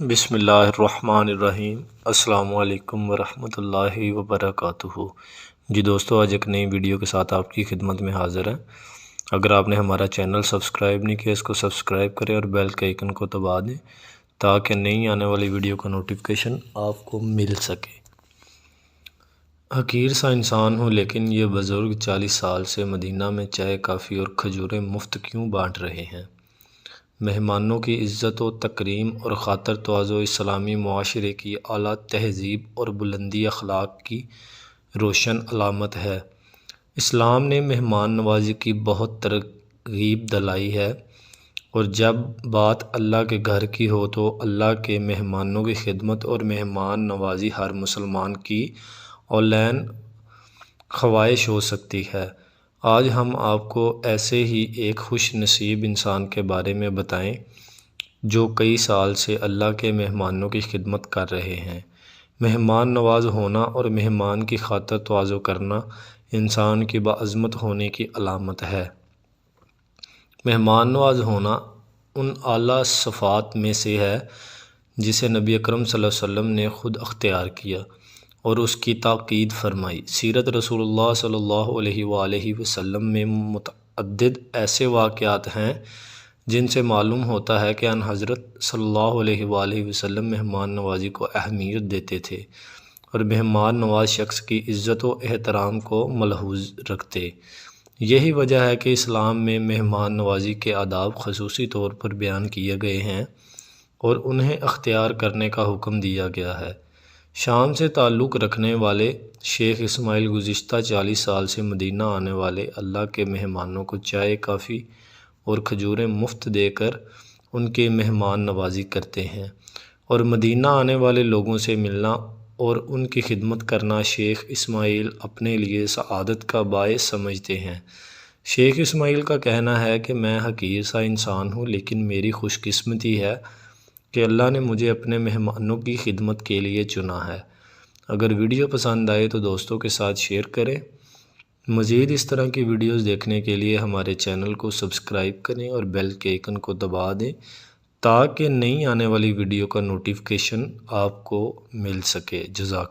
بسم اللہ الرحمن الرحیم۔ السلام علیکم ورحمۃ اللہ وبرکاتہ۔ جی دوستو، آج ایک نئی ویڈیو کے ساتھ آپ کی خدمت میں حاضر ہیں۔ اگر آپ نے ہمارا چینل سبسکرائب نہیں کیا، اس کو سبسکرائب کریں اور بیل کے آئیکن کو دبا دیں تاکہ نئی آنے والی ویڈیو کا نوٹیفیکیشن آپ کو مل سکے۔ حقیر سا انسان ہوں لیکن یہ بزرگ 40 سال سے مدینہ میں چائے کافی اور کھجوریں مفت کیوں بانٹ رہے ہیں؟ مہمانوں کی عزت و تکریم اور خاطر تواضع اسلامی معاشرے کی اعلیٰ تہذیب اور بلندی اخلاق کی روشن علامت ہے۔ اسلام نے مہمان نوازی کی بہت ترغیب دلائی ہے، اور جب بات اللہ کے گھر کی ہو تو اللہ کے مہمانوں کی خدمت اور مہمان نوازی ہر مسلمان کی اولین خواہش ہو سکتی ہے۔ آج ہم آپ کو ایسے ہی ایک خوش نصیب انسان کے بارے میں بتائیں جو کئی سال سے اللہ کے مہمانوں کی خدمت کر رہے ہیں۔ مہمان نواز ہونا اور مہمان کی خاطر تواضع کرنا انسان کی باعظمت ہونے کی علامت ہے۔ مہمان نواز ہونا ان اعلیٰ صفات میں سے ہے جسے نبی اکرم صلی اللہ علیہ وسلم نے خود اختیار کیا اور اس کی تاکید فرمائی۔ سیرت رسول اللہ صلی اللہ علیہ وآلہ وسلم میں متعدد ایسے واقعات ہیں جن سے معلوم ہوتا ہے کہ ان حضرت صلی اللہ علیہ وآلہ وسلم مہمان نوازی کو اہمیت دیتے تھے اور مہمان نواز شخص کی عزت و احترام کو ملحوظ رکھتے۔ یہی وجہ ہے کہ اسلام میں مہمان نوازی کے آداب خصوصی طور پر بیان کیے گئے ہیں اور انہیں اختیار کرنے کا حکم دیا گیا ہے۔ شام سے تعلق رکھنے والے شیخ اسماعیل گزشتہ 40 سال سے مدینہ آنے والے اللہ کے مہمانوں کو چائے کافی اور کھجوریں مفت دے کر ان کی مہمان نوازی کرتے ہیں، اور مدینہ آنے والے لوگوں سے ملنا اور ان کی خدمت کرنا شیخ اسماعیل اپنے لیے سعادت کا باعث سمجھتے ہیں۔ شیخ اسماعیل کا کہنا ہے کہ میں حقیر سا انسان ہوں لیکن میری خوش قسمتی ہے کہ اللہ نے مجھے اپنے مہمانوں کی خدمت کے لیے چنا ہے۔ اگر ویڈیو پسند آئے تو دوستوں کے ساتھ شیئر کریں۔ مزید اس طرح کی ویڈیوز دیکھنے کے لیے ہمارے چینل کو سبسکرائب کریں اور بیل کے آئیکن کو دبا دیں تاکہ نئی آنے والی ویڈیو کا نوٹیفیکیشن آپ کو مل سکے۔ جزاک اللہ۔